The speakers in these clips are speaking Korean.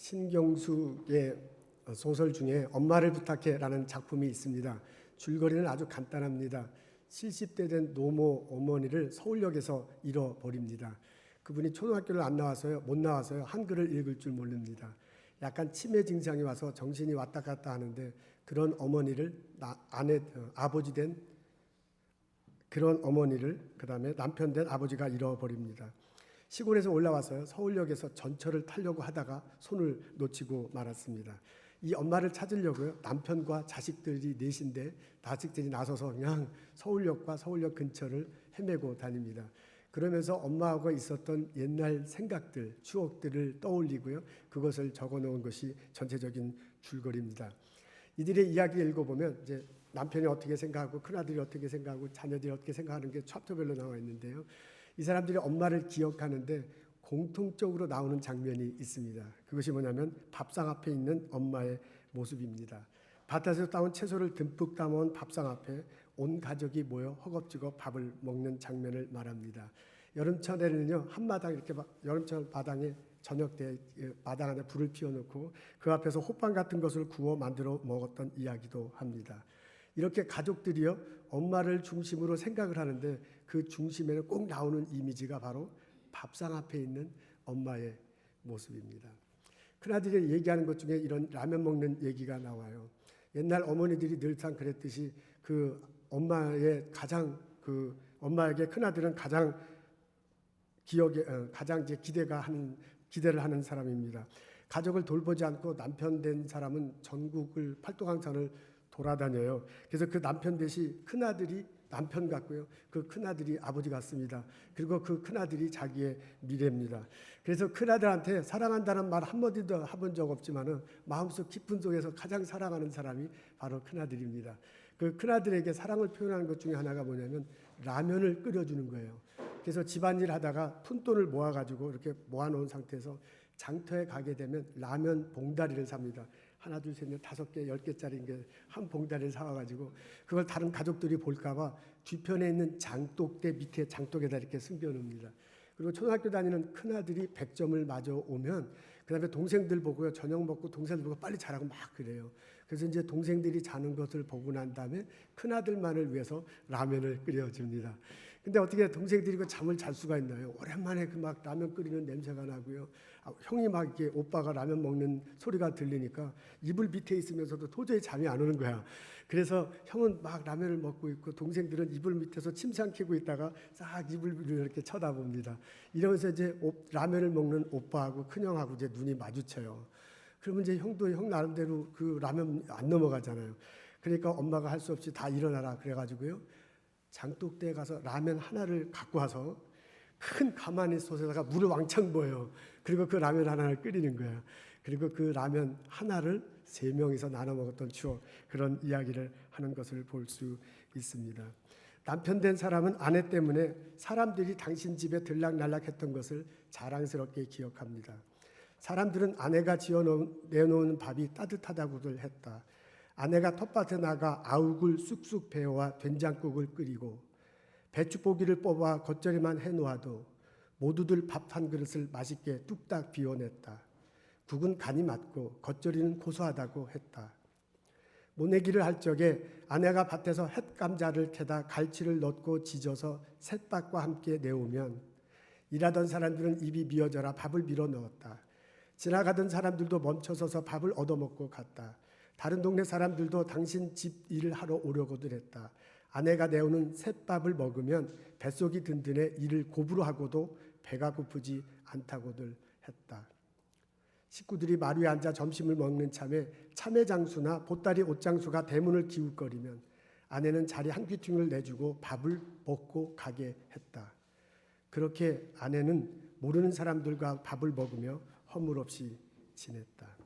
신경숙의 소설 중에 엄마를 부탁해라는 작품이 있습니다. 줄거리는 아주 간단합니다. 70대 된 노모 어머니를 서울역에서 잃어버립니다. 그분이 초등학교를 못 나와서요 한글을 읽을 줄 모릅니다. 약간 치매 증상이 와서 정신이 왔다 갔다 하는데 그런 어머니를 아버지 된 그런 어머니를 그다음에 남편 된 아버지가 잃어버립니다. 시골에서 올라와서요 서울역에서 전철을 타려고 하다가 손을 놓치고 말았습니다. 이 엄마를 찾으려고요 남편과 자식들이 넷인데 자식들이 나서서 그냥 서울역과 서울역 근처를 헤매고 다닙니다. 그러면서 엄마하고 있었던 옛날 생각들, 추억들을 떠올리고요 그것을 적어놓은 것이 전체적인 줄거리입니다. 이들의 이야기를 읽어보면 이제 남편이 어떻게 생각하고 큰아들이 어떻게 생각하고 자녀들이 어떻게 생각하는 게 챕터별로 나와 있는데요. 이 사람들이 엄마를 기억하는데 공통적으로 나오는 장면이 있습니다. 그것이 뭐냐면 밥상 앞에 있는 엄마의 모습입니다. 밭에서 따온 채소를 듬뿍 담아온 밥상 앞에 온 가족이 모여 허겁지겁 밥을 먹는 장면을 말합니다. 여름철에는요 한마당 이렇게 여름철 마당에 저녁 때 마당 안에 불을 피워놓고 그 앞에서 호빵 같은 것을 구워 만들어 먹었던 이야기도 합니다. 이렇게 가족들이요 엄마를 중심으로 생각을 하는데 그 중심에는 꼭 나오는 이미지가 바로 밥상 앞에 있는 엄마의 모습입니다. 큰아들이 얘기하는 것 중에 이런 라면 먹는 얘기가 나와요. 옛날 어머니들이 늘상 그랬듯이 그 엄마의 엄마에게 큰아들은 가장 이제 기대를 하는 사람입니다. 가족을 돌보지 않고 남편 된 사람은 전국을 팔도강산을 돌아다녀요. 그래서 그 남편 대신 큰아들이 남편 같고요. 그 큰아들이 아버지 같습니다. 그리고 그 큰아들이 자기의 미래입니다. 그래서 큰아들한테 사랑한다는 말 한마디도 해본 적 없지만은 마음속 깊은 속에서 가장 사랑하는 사람이 바로 큰아들입니다. 그 큰아들에게 사랑을 표현하는 것 중에 하나가 뭐냐면 라면을 끓여주는 거예요. 그래서 집안일 하다가 푼돈을 모아가지고 이렇게 모아놓은 상태에서 장터에 가게 되면 라면 봉다리를 삽니다. 하나, 둘, 셋, 넷, 5개, 10개짜리 한 봉다리를 사와가지고 그걸 다른 가족들이 볼까봐 뒤편에 있는 장독대 밑에 장독에다 이렇게 숨겨놓습니다. 그리고 초등학교 다니는 큰아들이 100점을 맞아 오면 그 다음에 동생들 보고요 저녁 먹고 동생들 보고 빨리 자라고 막 그래요. 그래서 이제 동생들이 자는 것을 보고 난 다음에 큰아들만을 위해서 라면을 끓여줍니다. 근데 어떻게 동생들이 그 잠을 잘 수가 있나요? 오랜만에 그 막 라면 끓이는 냄새가 나고요. 형이 막 이렇게 오빠가 라면 먹는 소리가 들리니까 이불 밑에 있으면서도 도저히 잠이 안 오는 거야. 그래서 형은 막 라면을 먹고 있고 동생들은 이불 밑에서 침 삼키고 있다가 싹 이불 위를 이렇게 쳐다봅니다. 이러면서 이제 라면을 먹는 오빠하고 큰형하고 이제 눈이 마주쳐요. 그러면 이제 형도 형 나름대로 그 라면 안 넘어가잖아요. 그러니까 엄마가 할 수 없이 다 일어나라 그래가지고요. 장독대에 가서 라면 하나를 갖고 와서 큰 가마니 솥에다가 물을 왕창 부어요. 그리고 그 라면 하나를 끓이는 거야. 그리고 그 라면 하나를 3명이서 나눠 먹었던 추억, 그런 이야기를 하는 것을 볼 수 있습니다. 남편 된 사람은 아내 때문에 사람들이 당신 집에 들락날락했던 것을 자랑스럽게 기억합니다. 사람들은 아내가 내놓은 밥이 따뜻하다고들 했다. 아내가 텃밭에 나가 아욱을 쑥쑥 베어와 된장국을 끓이고 배추고기를 뽑아 겉절이만 해놓아도 모두들 밥 한 그릇을 맛있게 뚝딱 비워냈다. 국은 간이 맞고 겉절이는 고소하다고 했다. 모내기를 할 적에 아내가 밭에서 햇감자를 캐다 갈치를 넣고 지져서 셋밥과 함께 내오면 일하던 사람들은 입이 미어져라 밥을 밀어 넣었다. 지나가던 사람들도 멈춰서서 밥을 얻어먹고 갔다. 다른 동네 사람들도 당신 집 일을 하러 오려고들 했다. 아내가 내오는 셋밥을 먹으면 뱃속이 든든해 일을 고부로 하고도 배가 고프지 않다고들 했다. 식구들이 마루에 앉아 점심을 먹는 참외 장수나 보따리 옷장수가 대문을 기웃거리면 아내는 자리 한 귀퉁이를 내주고 밥을 먹고 가게 했다. 그렇게 아내는 모르는 사람들과 밥을 먹으며 허물없이 지냈다.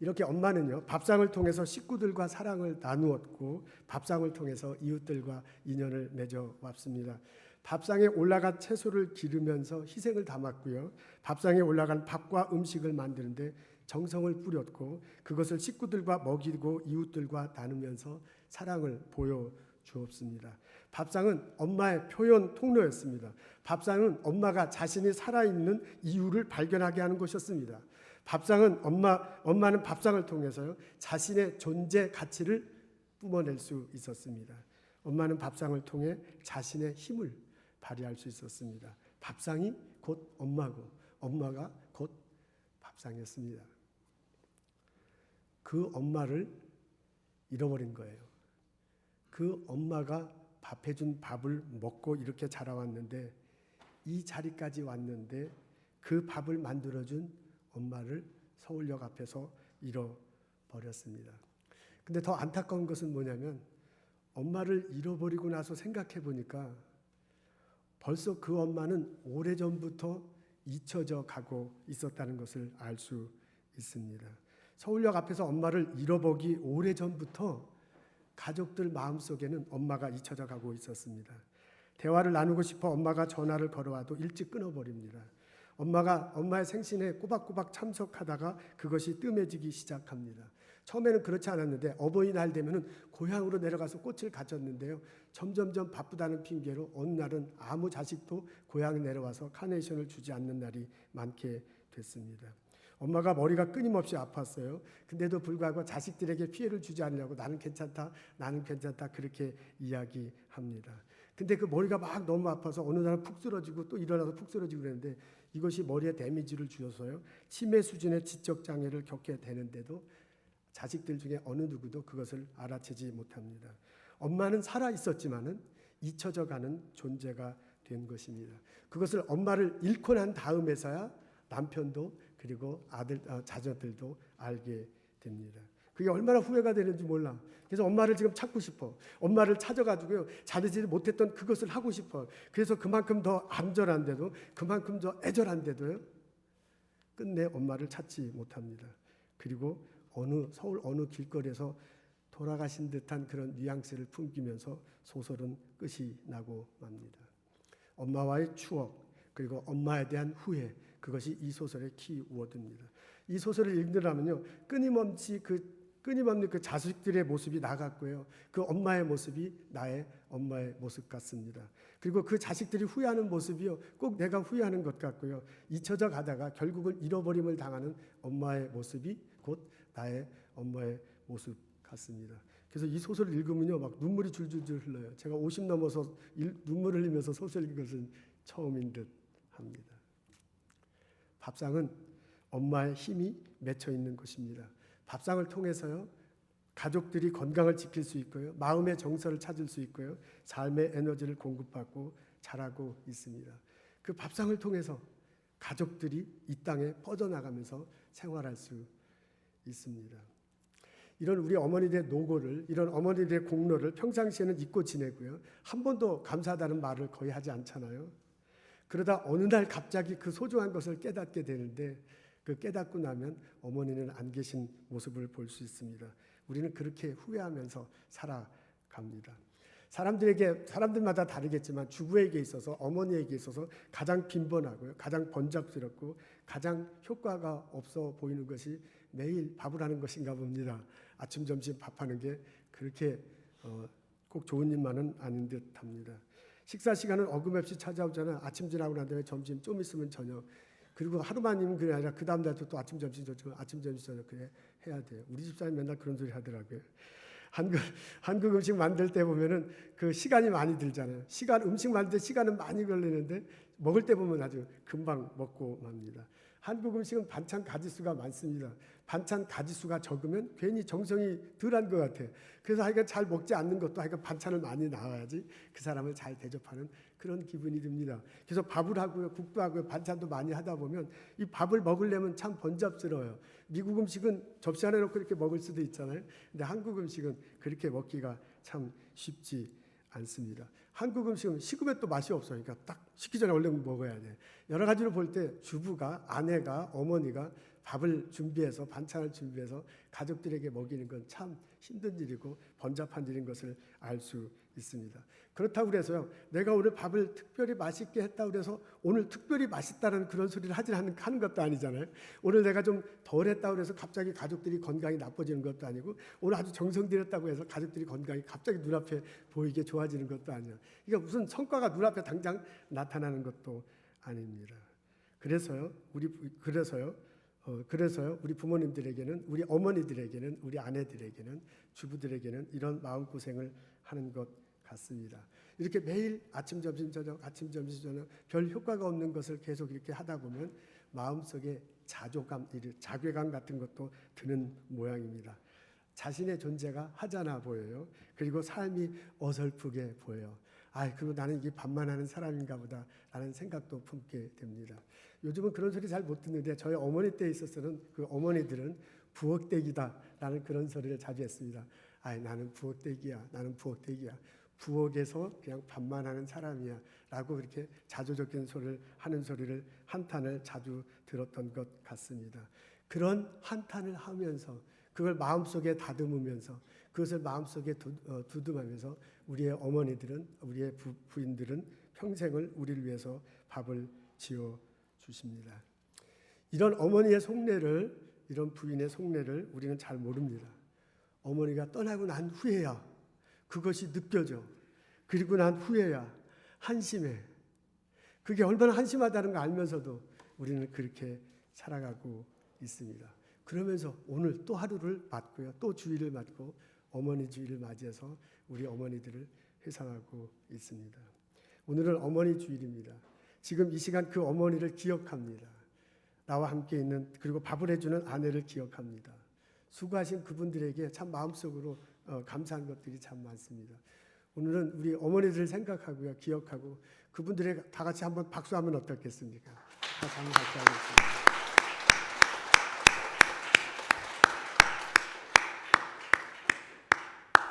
이렇게 엄마는요 밥상을 통해서 식구들과 사랑을 나누었고 밥상을 통해서 이웃들과 인연을 맺어왔습니다. 밥상에 올라간 채소를 기르면서 희생을 담았고요. 밥상에 올라간 밥과 음식을 만드는데 정성을 뿌렸고 그것을 식구들과 먹이고 이웃들과 나누면서 사랑을 보여주었습니다. 밥상은 엄마의 표현 통로였습니다. 밥상은 엄마가 자신이 살아있는 이유를 발견하게 하는 것이었습니다. 밥상은 엄마는 밥상을 통해서요 자신의 존재 가치를 뿜어낼 수 있었습니다. 엄마는 밥상을 통해 자신의 힘을 발휘할 수 있었습니다. 밥상이 곧 엄마고 엄마가 곧 밥상이었습니다. 그 엄마를 잃어버린 거예요. 그 엄마가 밥해준 밥을 먹고 이렇게 자라왔는데 이 자리까지 왔는데 그 밥을 만들어준 엄마를 서울역 앞에서 잃어버렸습니다. 근데 더 안타까운 것은 뭐냐면 엄마를 잃어버리고 나서 생각해 보니까 벌써 그 엄마는 오래전부터 잊혀져 가고 있었다는 것을 알 수 있습니다. 서울역 앞에서 엄마를 잃어보기 오래전부터 가족들 마음속에는 엄마가 잊혀져 가고 있었습니다. 대화를 나누고 싶어 엄마가 전화를 걸어와도 일찍 끊어버립니다. 엄마의 생신에 꼬박꼬박 참석하다가 그것이 뜸해지기 시작합니다. 처음에는 그렇지 않았는데 어버이날 되면은 고향으로 내려가서 꽃을 가졌는데요. 점점점 바쁘다는 핑계로 어느 날은 아무 자식도 고향에 내려와서 카네이션을 주지 않는 날이 많게 됐습니다. 엄마가 머리가 끊임없이 아팠어요. 근데도 불구하고 자식들에게 피해를 주지 않으려고 나는 괜찮다 그렇게 이야기합니다. 근데 그 머리가 막 너무 아파서 어느 날 푹 쓰러지고 또 일어나서 푹 쓰러지고 그랬는데 이것이 머리에 데미지를 주어서요. 치매 수준의 지적 장애를 겪게 되는데도 자식들 중에 어느 누구도 그것을 알아채지 못합니다. 엄마는 살아 있었지만은 잊혀져 가는 존재가 된 것입니다. 그것을 엄마를 잃고 난 다음에서야 남편도 그리고 자녀들도 알게 됩니다. 그게 얼마나 후회가 되는지 몰라. 그래서 엄마를 지금 찾고 싶어. 엄마를 찾아가지고요. 자기들이 못했던 그것을 하고 싶어. 그래서 그만큼 더 안절한데도 그만큼 더 애절한데도요. 끝내 엄마를 찾지 못합니다. 그리고 서울 어느 길거리에서 돌아가신 듯한 그런 뉘앙스를 풍기면서 소설은 끝이 나고 맙니다. 엄마와의 추억 그리고 엄마에 대한 후회 그것이 이 소설의 키워드입니다. 이 소설을 읽으려면요 끊임없는 그 자식들의 모습이 나갔고요. 그 엄마의 모습이 나의 엄마의 모습 같습니다. 그리고 그 자식들이 후회하는 모습이요 꼭 내가 후회하는 것 같고요. 잊혀져 가다가 결국은 잃어버림을 당하는 엄마의 모습이 곧 나의 엄마의 모습 같습니다. 그래서 이 소설을 읽으면요 막 눈물이 줄줄줄 흘러요. 제가 50 넘어서 눈물을 흘리면서 소설 읽은 것은 처음인 듯 합니다. 밥상은 엄마의 힘이 맺혀 있는 것입니다. 밥상을 통해서요 가족들이 건강을 지킬 수 있고요 마음의 정서를 찾을 수 있고요 삶의 에너지를 공급받고 자라고 있습니다. 그 밥상을 통해서 가족들이 이 땅에 뻗어나가면서 생활할 수 있습니다. 이런 우리 어머니들의 노고를 이런 어머니들의 공로를 평상시에는 잊고 지내고요 한 번도 감사하다는 말을 거의 하지 않잖아요. 그러다 어느 날 갑자기 그 소중한 것을 깨닫게 되는데 그 깨닫고 나면 어머니는 안 계신 모습을 볼 수 있습니다. 우리는 그렇게 후회하면서 살아갑니다. 사람들마다 다르겠지만 주부에게 있어서 어머니에게 있어서 가장 빈번하고요 가장 번잡스럽고 가장 효과가 없어 보이는 것이 매일 밥을 하는 것인가 봅니다. 아침 점심 밥하는 게 그렇게 꼭 좋은 일만은 아닌 듯합니다. 식사 시간은 어김없이 찾아오잖아요. 아침 지나고 난 다음에 점심 좀 있으면 저녁 그리고 하루만이면 그게 아니라 그 다음 날도 또 아침 점심 저녁 그래 해야 돼요. 우리 집사람이 맨날 그런 소리 하더라고요. 한국 음식 만들 때 보면은 그 시간이 많이 들잖아요. 음식 만들 때 시간은 많이 걸리는데 먹을 때 보면 아주 금방 먹고 맙니다. 한국 음식은 반찬 가지수가 많습니다. 반찬 가지수가 적으면 괜히 정성이 덜한 것 같아요. 그래서 하여간 잘 먹지 않는 것도 하여간 반찬을 많이 나와야지 그 사람을 잘 대접하는 그런 기분이 듭니다. 그래서 밥을 하고요, 국도 하고요, 반찬도 많이 하다 보면 이 밥을 먹으려면 참 번잡스러워요. 미국 음식은 접시 안에 놓고 이렇게 먹을 수도 있잖아요. 근데 한국 음식은 그렇게 먹기가 참 쉽지 않습니다. 한국 음식은 식으면 또 맛이 없어요. 그러니까 딱 식기 전에 얼른 먹어야 돼. 여러 가지로 볼 때 주부가, 아내가, 어머니가 밥을 준비해서 반찬을 준비해서 가족들에게 먹이는 건 참 힘든 일이고 번잡한 일인 것을 알 수 있습니다. 그렇다고 그래서요, 내가 오늘 밥을 특별히 맛있게 했다고 그래서 오늘 특별히 맛있다는 그런 소리를 하는 것도 아니잖아요. 오늘 내가 좀 덜 했다고 해서 갑자기 가족들이 건강이 나빠지는 것도 아니고 오늘 아주 정성 들였다고 해서 가족들이 건강이 갑자기 눈앞에 보이게 좋아지는 것도 아니에요. 그러니까 무슨 성과가 눈앞에 당장 나타나는 것도 아닙니다. 그래서요 그래서요, 우리 부모님들에게는, 우리 어머니들에게는, 우리 아내들에게는, 주부들에게는 이런 마음고생을 하는 것 같습니다. 이렇게 매일 아침, 점심, 저녁, 아침, 점심, 저녁 별 효과가 없는 것을 계속 이렇게 하다 보면 마음속에 자괴감 같은 것도 드는 모양입니다. 자신의 존재가 하찮아 보여요. 그리고 삶이 어설프게 보여요. 그리고 나는 이게 반만하는 사람인가 보다 라는 생각도 품게 됩니다. 요즘은 그런 소리 잘 못 듣는데 저희 어머니 때에 있어서는 그 어머니들은 부엌대기다 라는 그런 소리를 자주 했습니다. 나는 부엌대기야, 나는 부엌대기야, 부엌에서 그냥 반만하는 사람이야 라고 그렇게 자조적인 소리를 하는 소리를, 한탄을 자주 들었던 것 같습니다. 그런 한탄을 하면서 그걸 마음속에 다듬으면서 그것을 마음속에 두둠하면서 우리의 어머니들은, 우리의 부인들은 평생을 우리를 위해서 밥을 지어 주십니다. 이런 어머니의 속내를, 이런 부인의 속내를 우리는 잘 모릅니다. 어머니가 떠나고 난 후에야 그것이 느껴져. 그리고 난 후에야 한심해. 그게 얼마나 한심하다는 걸 알면서도 우리는 그렇게 살아가고 있습니다. 그러면서 오늘 또 하루를 맞고요, 또 주일을 맞고 어머니 주일을 맞이해서 우리 어머니들을 회상하고 있습니다. 오늘은 어머니 주일입니다. 지금 이 시간 그 어머니를 기억합니다. 나와 함께 있는, 그리고 밥을 해주는 아내를 기억합니다. 수고하신 그분들에게 참 마음속으로 감사한 것들이 참 많습니다. 오늘은 우리 어머니들을 생각하고요, 기억하고 그분들의 다 같이 한번 박수하면 어떻겠습니까? 다 같이 하겠습니다.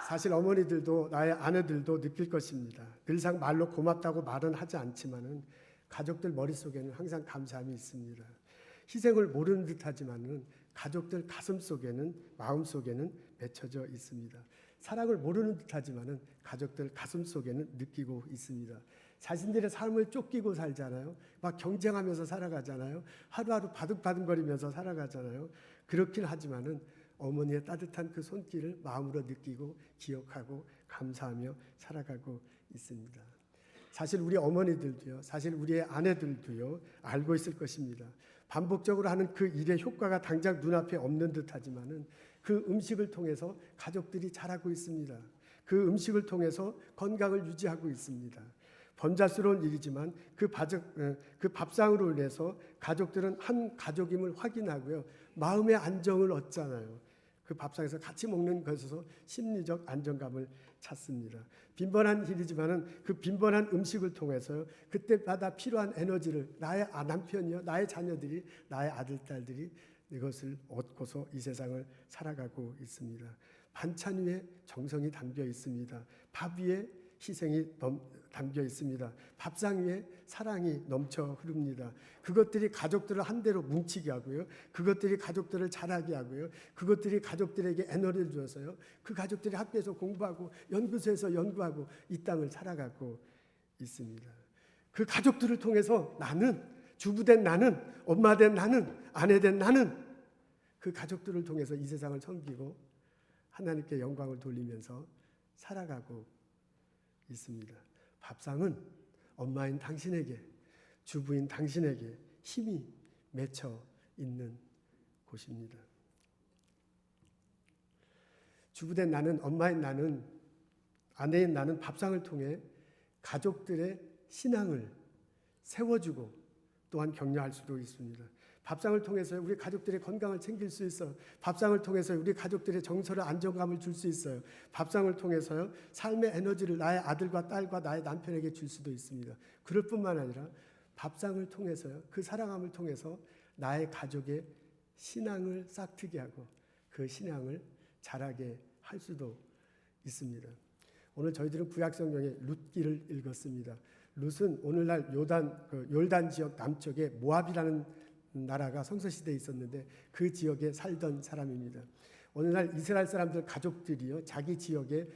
사실 어머니들도, 나의 아내들도 느낄 것입니다. 늘상 말로 고맙다고 말은 하지 않지만은 가족들 머릿속에는 항상 감사함이 있습니다. 희생을 모르는 듯하지만은 가족들 가슴 속에는, 마음 속에는 맺혀져 있습니다. 사랑을 모르는 듯하지만은 가족들 가슴 속에는 느끼고 있습니다. 자신들의 삶을 쫓기고 살잖아요. 막 경쟁하면서 살아가잖아요. 하루하루 바득바득거리면서 살아가잖아요. 그렇긴 하지만은 어머니의 따뜻한 그 손길을 마음으로 느끼고 기억하고 감사하며 살아가고 있습니다. 사실 우리 어머니들도요, 사실 우리의 아내들도요, 알고 있을 것입니다. 반복적으로 하는 그 일의 효과가 당장 눈앞에 없는 듯하지만은 그 음식을 통해서 가족들이 자라고 있습니다. 그 음식을 통해서 건강을 유지하고 있습니다. 번잡스러운 일이지만 그 밥상으로 인해서 가족들은 한 가족임을 확인하고요, 마음의 안정을 얻잖아요. 그 밥상에서 같이 먹는 것에서 심리적 안정감을 찾습니다. 빈번한 일이지만은 그 빈번한 음식을 통해서요, 그때마다 필요한 에너지를 나의 남편이요, 나의 자녀들이, 나의 아들, 딸들이 이것을 얻고서 이 세상을 살아가고 있습니다. 반찬 위에 정성이 담겨 있습니다. 밥 위에 희생이 담겨 있습니다. 밥상 위에 사랑이 넘쳐 흐릅니다. 그것들이 가족들을 한데로 뭉치게 하고요, 그것들이 가족들을 자라게 하고요, 그것들이 가족들에게 에너지를 주어서요, 그 가족들이 학교에서 공부하고 연구소에서 연구하고 이 땅을 살아가고 있습니다. 그 가족들을 통해서 나는, 주부된 나는, 엄마된 나는, 아내된 나는 그 가족들을 통해서 이 세상을 섬기고 하나님께 영광을 돌리면서 살아가고 있습니다. 밥상은 엄마인 당신에게, 주부인 당신에게 힘이 맺혀 있는 곳입니다. 주부된 나는, 엄마인 나는, 아내인 나는 밥상을 통해 가족들의 신앙을 세워주고 또한 격려할 수도 있습니다. 밥상을 통해서 우리 가족들의 건강을 챙길 수 있어요. 밥상을 통해서 우리 가족들의 정서를, 안정감을 줄 수 있어요. 밥상을 통해서요, 삶의 에너지를 나의 아들과 딸과 나의 남편에게 줄 수도 있습니다. 그럴 뿐만 아니라 밥상을 통해서요, 그 사랑함을 통해서 나의 가족의 신앙을 싹트게 하고 그 신앙을 자라게 할 수도 있습니다. 오늘 저희들은 구약성경의 룻기를 읽었습니다. 룻은 오늘날 요단 지역 남쪽에 모압이라는 나라가 성서시대에 있었는데 그 지역에 살던 사람입니다. 오늘날 이스라엘 사람들 가족들이요, 자기 지역에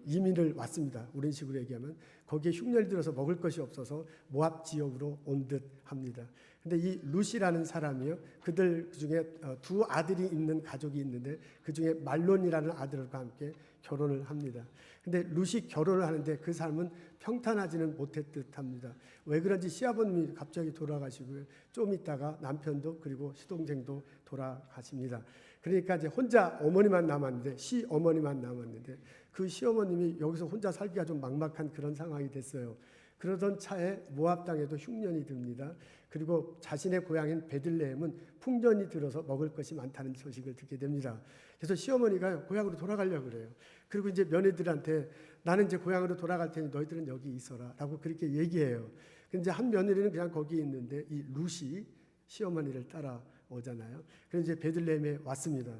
이민을 왔습니다. 우리 식으로 얘기하면 거기에 흉년이 들어서 먹을 것이 없어서 모압 지역으로 온 듯 합니다. 근데 이 룻이라는 사람이요, 그들 중에 두 아들이 있는 가족이 있는데 그 중에 말론이라는 아들과 함께 결혼을 합니다. 근데 룻이 결혼을 하는데 그 삶은 평탄하지는 못했듯 합니다. 왜 그런지 시아버님이 갑자기 돌아가시고요. 좀 있다가 남편도 그리고 시동생도 돌아가십니다. 그러니까 이제 혼자 어머니만 남았는데, 시어머니만 남았는데, 그 시어머님이 여기서 혼자 살기가 좀 막막한 그런 상황이 됐어요. 그러던 차에 모압 땅에도 흉년이 듭니다. 그리고 자신의 고향인 베들레헴은 풍년이 들어서 먹을 것이 많다는 소식을 듣게 됩니다. 그래서 시어머니가 고향으로 돌아가려고 그래요. 그리고 이제 며느리들한테 나는 이제 고향으로 돌아갈 테니 너희들은 여기 있어라라고 그렇게 얘기해요. 근데 이제 한 며느리는 그냥 거기 있는데 이 룻이 시어머니를 따라오잖아요. 그래서 이제 베들레헴에 왔습니다.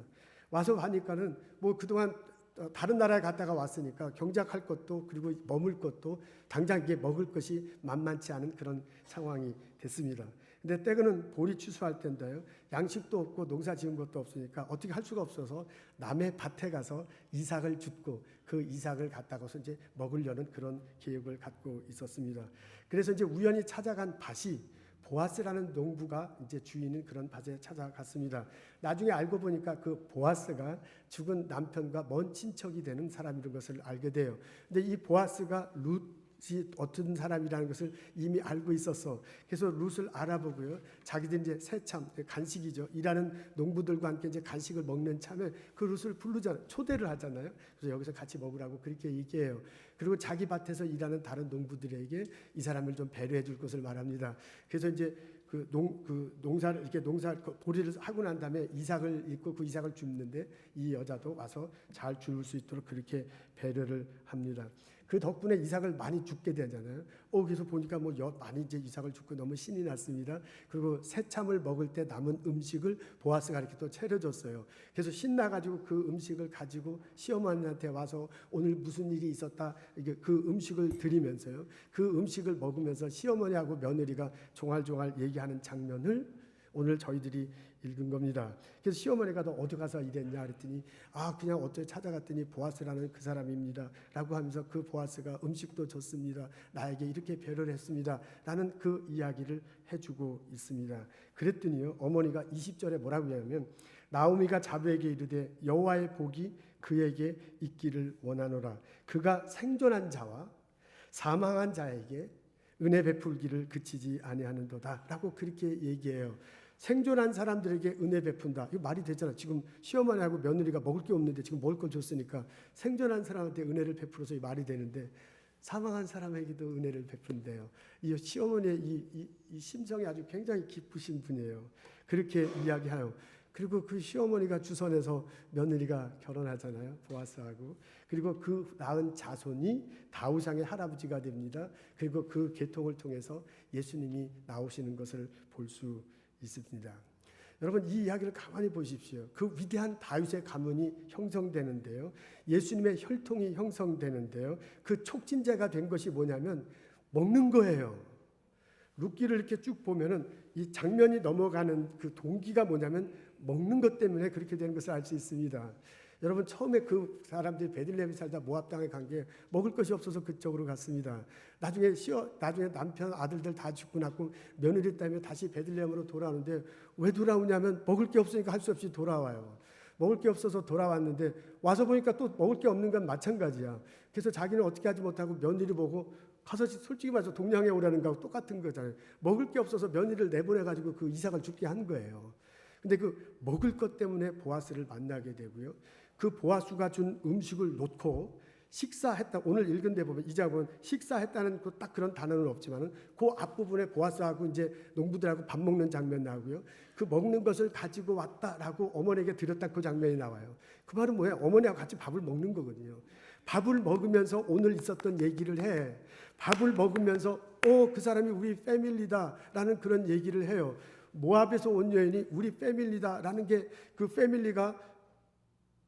와서 하니까는 뭐 그동안 다른 나라에 갔다가 왔으니까 경작할 것도 그리고 머물 것도 당장 이게 먹을 것이 만만치 않은 그런 상황이 됐습니다. 근데 때는 볼이 추수할 때인데요. 양식도 없고 농사 지은 것도 없으니까 어떻게 할 수가 없어서 남의 밭에 가서 이삭을 줍고 그 이삭을 갖다가서 이제 먹으려는 그런 계획을 갖고 있었습니다. 그래서 이제 우연히 찾아간 밭이 보아스라는 농부가 이제 주인인 그런 밭에 찾아갔습니다. 나중에 알고 보니까 그 보아스가 죽은 남편과 먼 친척이 되는 사람이라는 것을 알게 돼요. 근데 이 보아스가 룻이 어떤 사람이라는 것을 이미 알고 있었어. 그래서 룻을 알아보고요. 자기들 이제 새참 간식이죠. 일하는 농부들과 함께 이제 간식을 먹는 참에 그 룻을 부르잖아요. 초대를 하잖아요. 그래서 여기서 같이 먹으라고 그렇게 얘기해요. 그리고 자기 밭에서 일하는 다른 농부들에게 이 사람을 좀 배려해 줄 것을 말합니다. 그래서 이제 농사를 이렇게 보리를 하고 난 다음에 이삭을 읽고 그 이삭을 줍는데 이 여자도 와서 잘 줄 수 있도록 그렇게 배려를 합니다. 그 덕분에 이삭을 많이 줍게 되잖아요. 그래서 보니까 많이 이제 이삭을 줍고 너무 신이 났습니다. 그리고 새참을 먹을 때 남은 음식을 보아스가 이렇게 또 차려줬어요. 그래서 신나가지고 그 음식을 가지고 시어머니한테 와서 오늘 무슨 일이 있었다 그 음식을 드리면서요. 그 음식을 먹으면서 시어머니하고 며느리가 종알종알 얘기하는 장면을 오늘 저희들이 읽은 겁니다. 그래서 시어머니가 너 어디 가서 일했냐 그랬더니 그냥 어떻게 찾아갔더니 보아스라는 그 사람입니다 라고 하면서 그 보아스가 음식도 줬습니다. 나에게 이렇게 배려를 했습니다 라는 그 이야기를 해주고 있습니다. 그랬더니요 어머니가 20절에 뭐라고 하냐면 나오미가 자부에게 이르되 여호와의 복이 그에게 있기를 원하노라. 그가 생존한 자와 사망한 자에게 은혜 베풀기를 그치지 아니하는도다 라고 그렇게 얘기해요. 생존한 사람들에게 은혜 베푼다. 이거 말이 되잖아. 지금 시어머니하고 며느리가 먹을 게 없는데 지금 먹을 걸 줬으니까 생존한 사람한테 은혜를 베풀어서 말이 되는데 사망한 사람에게도 은혜를 베푼대요. 이 시어머니의 이 심정이 아주 굉장히 깊으신 분이에요. 그렇게 이야기해요. 그리고 그 시어머니가 주선해서 며느리가 결혼하잖아요. 보아스하고. 그리고 그 낳은 자손이 다윗왕의 할아버지가 됩니다. 그리고 그 계통을 통해서 예수님이 나오시는 것을 볼 수 있습니다. 여러분 이 이야기를 가만히 보십시오. 그 위대한 다윗의 가문이 형성되는데요. 예수님의 혈통이 형성되는데요. 그 촉진제가 된 것이 뭐냐면 먹는 거예요. 룻기를 이렇게 쭉 보면은 이 장면이 넘어가는 그 동기가 뭐냐면 먹는 것 때문에 그렇게 되는 것을 알 수 있습니다. 여러분 처음에 그 사람들이 베들레헴에 살다 모압 땅에 간 게 먹을 것이 없어서 그쪽으로 갔습니다. 나중에 남편 아들들 다 죽고 났고 며느리 때문에 다시 베들레헴으로 돌아오는데 왜 돌아오냐면 먹을 게 없으니까 할 수 없이 돌아와요. 먹을 게 없어서 돌아왔는데 와서 보니까 또 먹을 게 없는 건 마찬가지야. 그래서 자기는 어떻게 하지 못하고 며느리 보고 가서 솔직히 말해서 동양에 오라는 거하고 똑같은 거잖아요. 먹을 게 없어서 며느리를 내보내가지고 그 이삭을 죽게 한 거예요. 근데 그 먹을 것 때문에 보아스를 만나게 되고요. 그 보아스가 준 음식을 놓고 식사했다. 오늘 읽은 데 보면 이제 보면 식사했다는 딱 그런 단어는 없지만은 그 앞부분에 보아스하고 이제 농부들하고 밥 먹는 장면 나오고요. 그 먹는 것을 가지고 왔다라고 어머니에게 드렸다 그 장면이 나와요. 그 말은 뭐예요? 어머니하고 같이 밥을 먹는 거거든요. 밥을 먹으면서 오늘 있었던 얘기를 해. 밥을 먹으면서 그 사람이 우리 패밀리다라는 그런 얘기를 해요. 모압에서 온 여인이 우리 패밀리다라는 게 그 패밀리가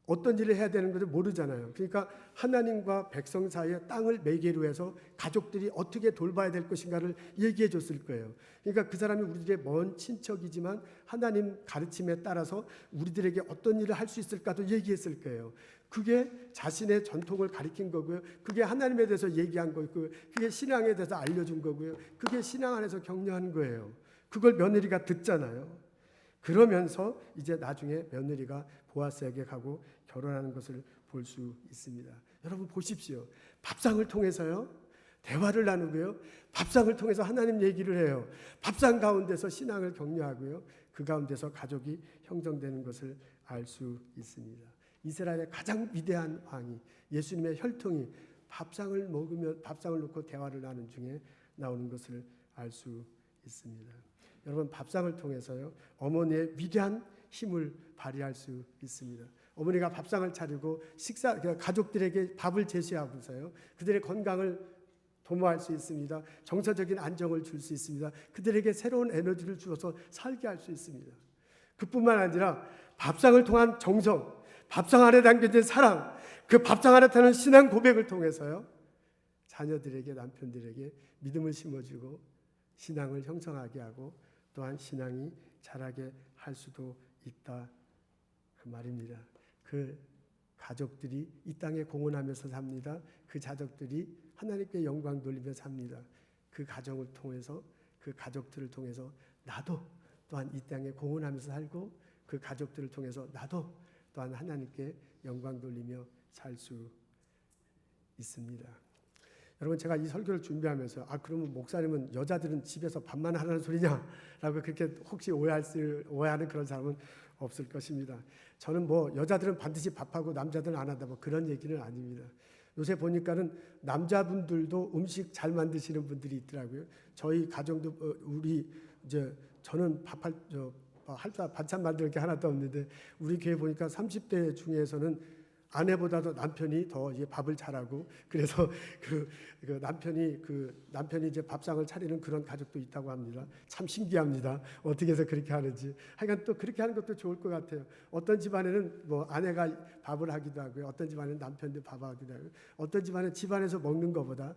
어떤 일을 해야 되는 것을 모르잖아요. 그러니까 하나님과 백성 사이에 땅을 매개로 해서 가족들이 어떻게 돌봐야 될 것인가를 얘기해 줬을 거예요. 그러니까 그 사람이 우리들의 먼 친척이지만 하나님 가르침에 따라서 우리들에게 어떤 일을 할 수 있을까도 얘기했을 거예요. 그게 자신의 전통을 가리킨 거고요. 그게 하나님에 대해서 얘기한 거고요. 그게 신앙에 대해서 알려준 거고요. 그게 신앙 안에서 격려한 거예요. 그걸 며느리가 듣잖아요. 그러면서 이제 나중에 며느리가 보아스에게 가고 결혼하는 것을 볼 수 있습니다. 여러분 보십시오. 밥상을 통해서요, 대화를 나누고요, 밥상을 통해서 하나님 얘기를 해요. 밥상 가운데서 신앙을 격려하고요, 그 가운데서 가족이 형성되는 것을 알 수 있습니다. 이스라엘의 가장 위대한 왕이, 예수님의 혈통이 밥상을 먹으며 밥상을 놓고 대화를 나눈 중에 나오는 것을 알 수 있습니다. 여러분 밥상을 통해서요, 어머니의 위대한 힘을 발휘할 수 있습니다. 어머니가 밥상을 차리고 가족들에게 밥을 제시하고서요, 그들의 건강을 도모할 수 있습니다. 정서적인 안정을 줄 수 있습니다. 그들에게 새로운 에너지를 주어서 살게 할 수 있습니다. 그뿐만 아니라 밥상을 통한 정성, 밥상 안에 담겨진 사랑, 그 밥상 안에 타는 신앙 고백을 통해서요, 자녀들에게, 남편들에게 믿음을 심어주고 신앙을 형성하게 하고 또한 신앙이 자라게 할 수도 있다, 그 말입니다. 그 가족들이 이 땅에 공헌하면서 삽니다. 그 가족들이 하나님께 영광 돌리며 삽니다. 그 가정을 통해서, 그 가족들을 통해서 나도 또한 이 땅에 공헌하면서 살고, 그 가족들을 통해서 나도 또한 하나님께 영광 돌리며 살 수 있습니다. 여러분, 제가 이 설교를 준비하면서 그러면 목사님은 여자들은 집에서 밥만 하라는 소리냐라고 그렇게 혹시 오해하는 그런 사람은 없을 것입니다. 저는 여자들은 반드시 밥하고 남자들은 안 한다 그런 얘기는 아닙니다. 요새 보니까는 남자분들도 음식 잘 만드시는 분들이 있더라고요. 저희 가정도 저는 반찬 만들 게 하나도 없는데, 우리 교회 보니까 30대 중에서는 아내보다도 남편이 더 밥을 잘하고, 그래서 그 남편이 이제 밥상을 차리는 그런 가족도 있다고 합니다. 참 신기합니다. 어떻게 해서 그렇게 하는지. 하여간 또 그렇게 하는 것도 좋을 것 같아요. 어떤 집안에는 아내가 밥을 하기도 하고요. 어떤 집안에는 남편도 밥하기도 하고요. 어떤 집안은 집안에서 먹는 것보다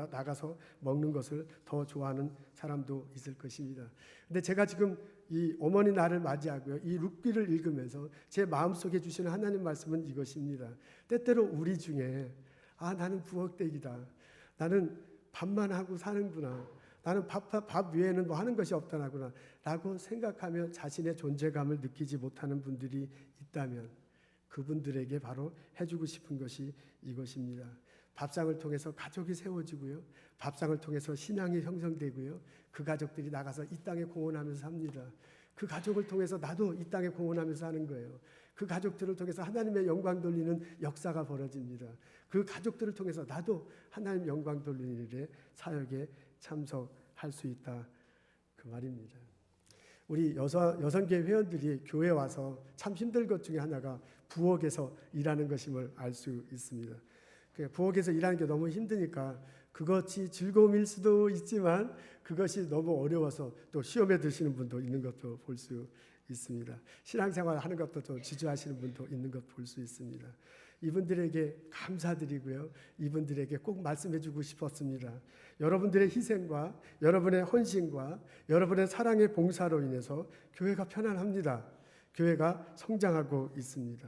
나가서 먹는 것을 더 좋아하는 사람도 있을 것입니다. 근데 제가 지금 이 어머니 날을 맞이하고요, 이 룻기를 읽으면서 제 마음속에 주시는 하나님 말씀은 이것입니다. 때때로 우리 중에 나는 부엌대기다, 나는 밥만 하고 사는구나, 나는 밥 외에는 하는 것이 없다구나 라고 생각하며 자신의 존재감을 느끼지 못하는 분들이 있다면, 그분들에게 바로 해주고 싶은 것이 이것입니다. 밥상을 통해서 가족이 세워지고요, 밥상을 통해서 신앙이 형성되고요, 그 가족들이 나가서 이 땅에 공헌하면서 삽니다. 그 가족을 통해서 나도 이 땅에 공헌하면서 하는 거예요. 그 가족들을 통해서 하나님의 영광 돌리는 역사가 벌어집니다. 그 가족들을 통해서 나도 하나님 영광 돌리는 일에 사역에 참석할 수 있다, 그 말입니다. 우리 여성계 회원들이 교회에 와서 참 힘들 것 중에 하나가 부엌에서 일하는 것임을 알 수 있습니다. 부엌에서 일하는 게 너무 힘드니까 그것이 즐거움일 수도 있지만 그것이 너무 어려워서 또 시험에 드시는 분도 있는 것도 볼 수 있습니다. 신앙생활 하는 것도 좀 지주하시는 분도 있는 것 볼 수 있습니다. 이분들에게 감사드리고요, 이분들에게 꼭 말씀해주고 싶었습니다. 여러분들의 희생과 여러분의 헌신과 여러분의 사랑의 봉사로 인해서 교회가 편안합니다. 교회가 성장하고 있습니다.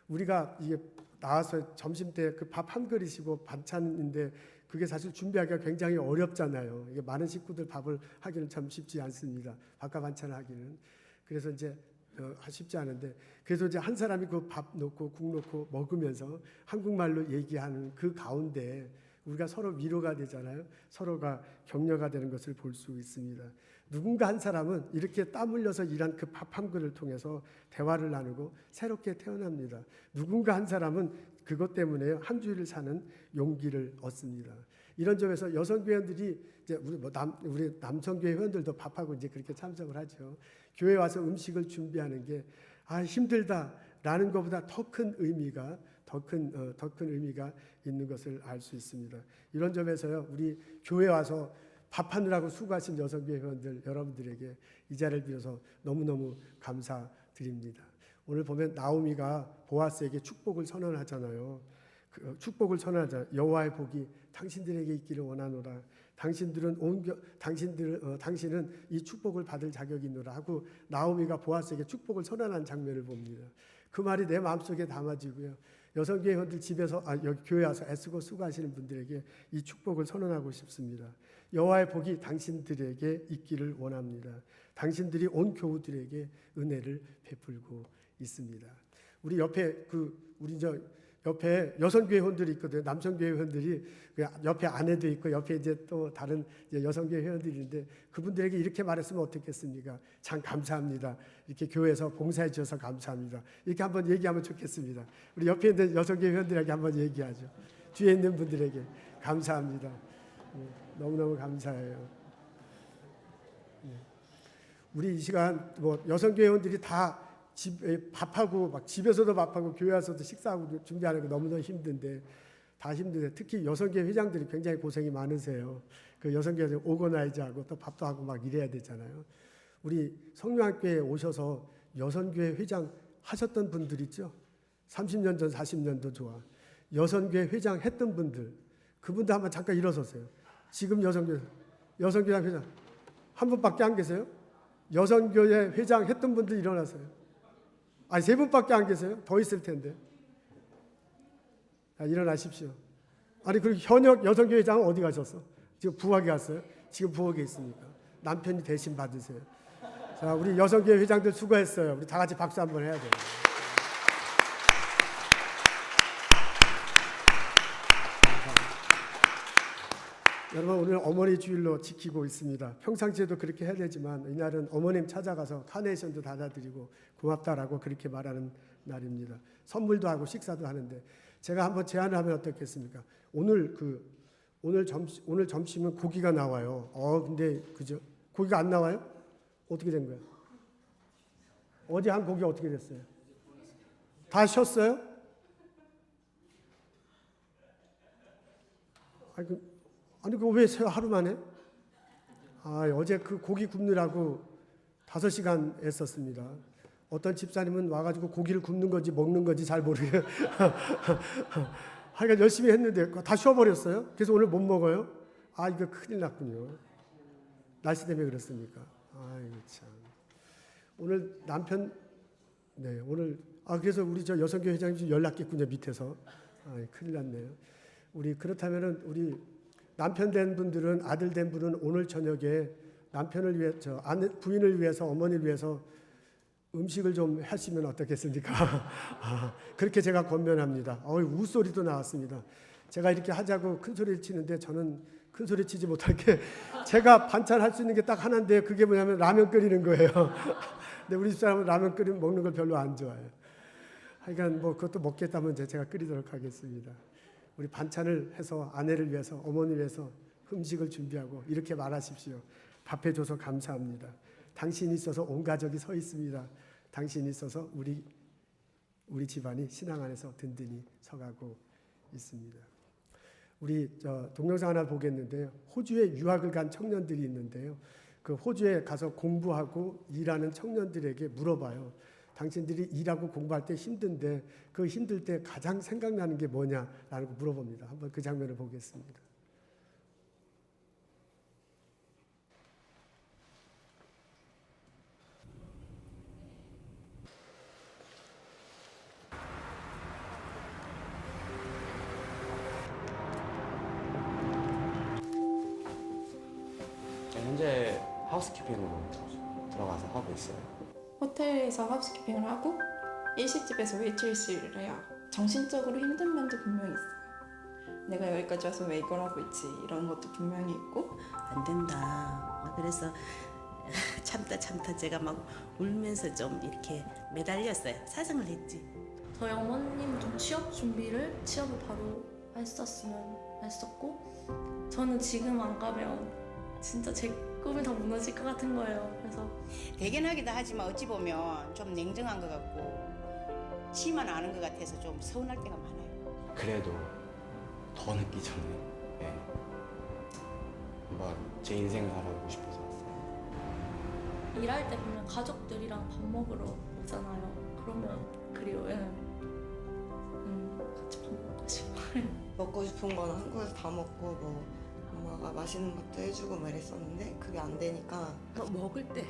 우리가 이게 나와서 점심 때 그 밥 한 그릇이고 반찬인데 그게 사실 준비하기가 굉장히 어렵잖아요. 이게 많은 식구들 밥을 하기는 참 쉽지 않습니다. 밥과 반찬을 하기는. 그래서 이제 쉽지 않은데, 그래서 이제 한 사람이 그 밥 놓고 국 놓고 먹으면서 한국말로 얘기하는 그 가운데 우리가 서로 위로가 되잖아요. 서로가 격려가 되는 것을 볼 수 있습니다. 누군가 한 사람은 이렇게 땀 흘려서 일한 그 밥 한 그릇을 통해서 대화를 나누고 새롭게 태어납니다. 누군가 한 사람은 그것 때문에 한 주일을 사는 용기를 얻습니다. 이런 점에서 여성교회원들이 이제 우리 남성교회 회원들도 밥하고 이제 그렇게 참석을 하죠. 교회 와서 음식을 준비하는 게 힘들다라는 것보다 더 큰 의미가 있는 것을 알 수 있습니다. 이런 점에서요, 우리 교회 와서 밥하느라고 수고하신 여성교회 회원들 여러분들에게 이 자리를 빌어서 너무너무 감사드립니다. 오늘 보면 나오미가 보아스에게 축복을 선언하잖아요. 축복을 선언하자. 여호와의 복이 당신들에게 있기를 원하노라. 당신은 이 축복을 받을 자격이 있노라 하고 나오미가 보아스에게 축복을 선언한 장면을 봅니다. 그 말이 내 마음속에 담아지고요. 여성교회 회원들 집에서 여기 교회 와서 애쓰고 수고하시는 분들에게 이 축복을 선언하고 싶습니다. 여호와의 복이 당신들에게 있기를 원합니다. 당신들이 온 교우들에게 은혜를 베풀고 있습니다. 우리 옆에 우리 옆에 여성교회 회원들이 있거든요. 남성교회 회원들이 그 옆에 아내도 있고 옆에 이제 또 다른 이제 여성교회 회원들인데 그분들에게 이렇게 말했으면 어떻겠습니까? 참 감사합니다. 이렇게 교회에서 봉사해 주셔서 감사합니다. 이렇게 한번 얘기하면 좋겠습니다. 우리 옆에 있는 여성교회 회원들에게 한번 얘기하죠. 뒤에 있는 분들에게 감사합니다. 너무너무 감사해요. 우리 이 시간 뭐 여성교회 회원들이 다 밥하고 막 집에서도 밥하고 교회 와서도 식사하고 준비하는 거 너무너무 힘든데 다 힘든데 특히 여성교회 회장들이 굉장히 고생이 많으세요. 그 여성교회 오거나이즈하고 또 밥도 하고 막 이래야 되잖아요. 우리 성령학교에 오셔서 여성교회 회장 하셨던 분들 있죠. 30년 전 40년도 좋아. 여성교회 회장 했던 분들 그분들 한번 잠깐 일어서세요. 지금 여성교회 회장 한 분밖에 안 계세요? 여성교회 회장 했던 분들 일어나세요. 아니 3분밖에 안 계세요? 더 있을 텐데. 일어나십시오. 아니 그리고 현역 여성교회 회장은 어디 가셨어? 지금 부엌에 갔어요? 지금 부엌에 있으니까. 남편이 대신 받으세요. 자, 우리 여성교회 회장들 수고했어요. 우리 다 같이 박수 한번 해야 돼요. 여러분 오늘 어머니 주일로 지키고 있습니다. 평상시에도 그렇게 해야 되지만 이날은 어머님 찾아가서 카네이션도 받아드리고 고맙다라고 그렇게 말하는 날입니다. 선물도 하고 식사도 하는데 제가 한번 제안을 하면 어떻겠습니까? 오늘 점심은 고기가 나와요. 근데 그죠? 고기가 안 나와요? 어떻게 된 거예요? 어제 한 고기 어떻게 됐어요? 다 쉬었어요? 아니 그거 왜 하루 만에? 어제 그 고기 굽느라고 5시간 애썼습니다. 어떤 집사님은 와가지고 고기를 굽는 건지 먹는 건지 잘 모르게 하여간 열심히 했는데 다 쉬어버렸어요. 그래서 오늘 못 먹어요. 이거 큰일 났군요. 날씨 때문에 그렇습니까? 이거 참. 오늘 남편 오늘 그래서 우리 저 여성교회 회장님 좀 연락했군요 밑에서. 큰일 났네요. 우리 그렇다면은 우리 남편 된 분들은 아들 된 분은 오늘 저녁에 남편을 위해 부인을 위해서 어머니를 위해서 음식을 좀 하시면 어떻겠습니까? 그렇게 제가 권면합니다. 웃소리도 나왔습니다. 제가 이렇게 하자고 큰 소리를 치는데 저는 큰 소리 치지 못할 게 제가 반찬 할 수 있는 게 딱 하나인데 그게 뭐냐면 라면 끓이는 거예요. 근데 우리 집사람은 라면 먹는 걸 별로 안 좋아해요. 하여간 뭐 그것도 먹겠다면 제가 끓이도록 하겠습니다. 우리 반찬을 해서 아내를 위해서 어머니를 위해서 음식을 준비하고 이렇게 말하십시오. 밥해줘서 감사합니다. 당신이 있어서 온 가족이 서 있습니다. 당신이 있어서 우리 집안이 신앙 안에서 든든히 서가고 있습니다. 우리 동영상 하나 보겠는데요. 호주에 유학을 간 청년들이 있는데요. 그 호주에 가서 공부하고 일하는 청년들에게 물어봐요. 당신들이 일하고 공부할 때 힘든데 그 힘들 때 가장 생각나는 게 뭐냐라는 거 물어봅니다. 한번 그 장면을 보겠습니다. 현재 하우스키핑으로 들어가서 하고 있어요. 호텔에서 하우스키핑을 하고 일식집에서 웨이트리스를 해요. 정신적으로 힘든 면도 분명히 있어요. 내가 여기까지 와서 왜 이걸 하고 있지 이런 것도 분명히 있고 안 된다. 그래서 참다 제가 막 울면서 좀 이렇게 매달렸어요. 사정을 했지. 저희 어머님 좀 취업을 바로 했었고 저는 지금 안 가면 진짜 제 꿈이 다 무너질 것 같은 거예요. 그래서 대견하기도 하지만 어찌 보면 좀 냉정한 것 같고 치만 아는 것 같아서 좀 서운할 때가 많아요. 그래도 더 늦기 전에 한번 제 인생을 살아보고 싶어서 왔어요. 일할 때 보면 가족들이랑 밥 먹으러 오잖아요. 그러면 그리워요. 같이 밥 먹고 싶어요. 먹고 싶은 거는 한국에서 다 먹고 뭐 엄마가 맛있는 것도 해주고 막 이랬었는데 그게 안 되니까 먹을 때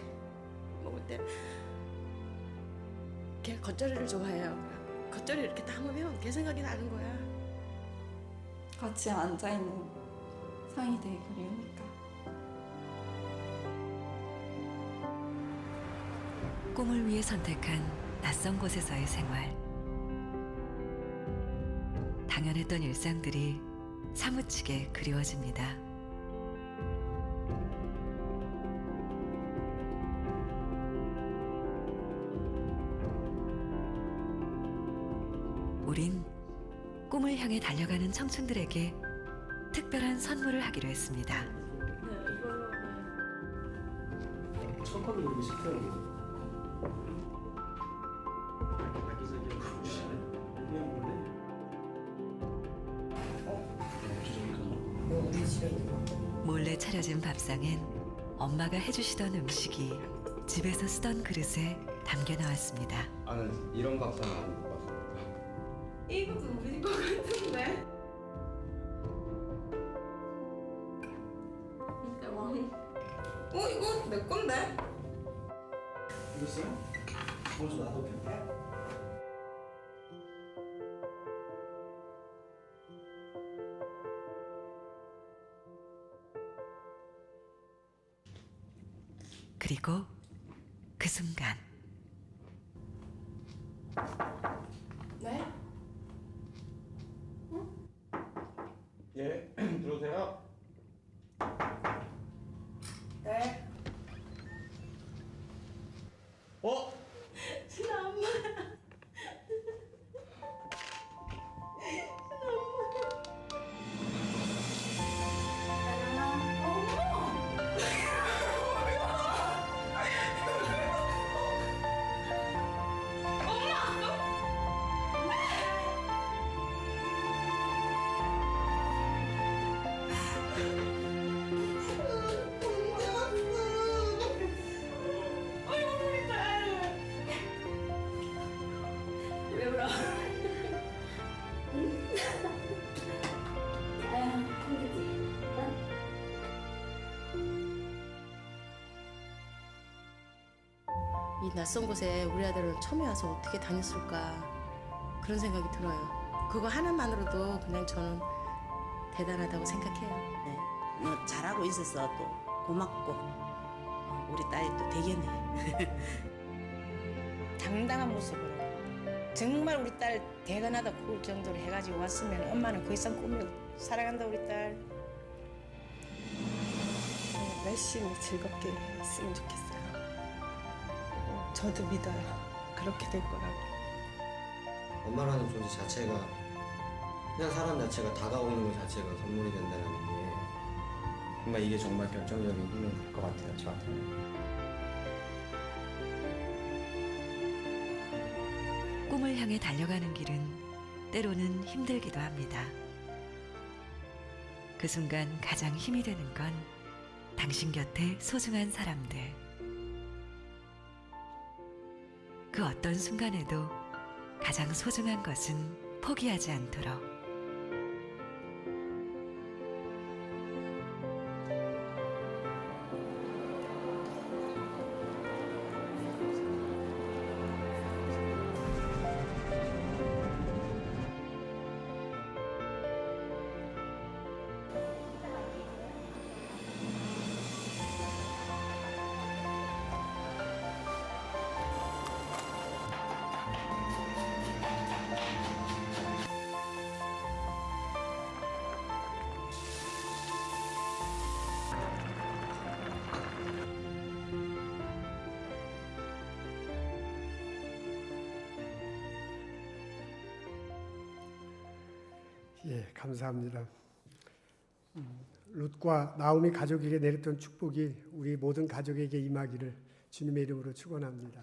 걔 겉절이를 좋아해요. 겉절이 이렇게 담으면 걔 생각이 나는 거야. 같이 앉아있는 상이 되게 그리우니까. 꿈을 위해 선택한 낯선 곳에서의 생활. 당연했던 일상들이 사무치게 그리워집니다. 우린 꿈을 향해 달려가는 청춘들에게 특별한 선물을 하기로 했습니다. 첫걸로 이렇게 시켜요. 몰래 차려진 밥상엔 엄마가 해주시던 음식이 집에서 쓰던 그릇에 담겨 나왔습니다. 나는 이런 밥상 안 먹어봤어. 이것도 우리 거 같은데. 이거 내 건데? 이겼어요? 먼저 놔둘게. 그리고 그 순간 네? 예, 들어오세요. 네. 어? 신아 엄마. 왜 울어? 이 낯선 곳에 우리 아들은 처음에 와서 어떻게 다녔을까 그런 생각이 들어요. 그거 하나만으로도 그냥 저는 대단하다고 생각해요. 네. 너 잘하고 있어서 또 고맙고 우리 딸이 또 되겠네. 당당한 모습으로 정말 우리 딸 대단하다 그럴 정도로 해가지고 왔으면 엄마는 그 이상 꿈을 사랑한다 우리 딸. 열심히 즐겁게 했으면 좋겠어요. 저도 믿어요. 그렇게 될 거라고. 엄마라는 존재 자체가 그냥 사람 자체가 다가오는 것 자체가 선물이 된다는 게 정말 이게 정말 결정적인 힘이 될 것 같아요, 저한테는. 꿈을 향해 달려가는 길은 때로는 힘들기도 합니다. 그 순간 가장 힘이 되는 건 당신 곁에 소중한 사람들. 그 어떤 순간에도 가장 소중한 것은 포기하지 않도록. 예, 감사합니다. 룻과 나오미 가족에게 내렸던 축복이 우리 모든 가족에게 임하기를 주님의 이름으로 축원합니다.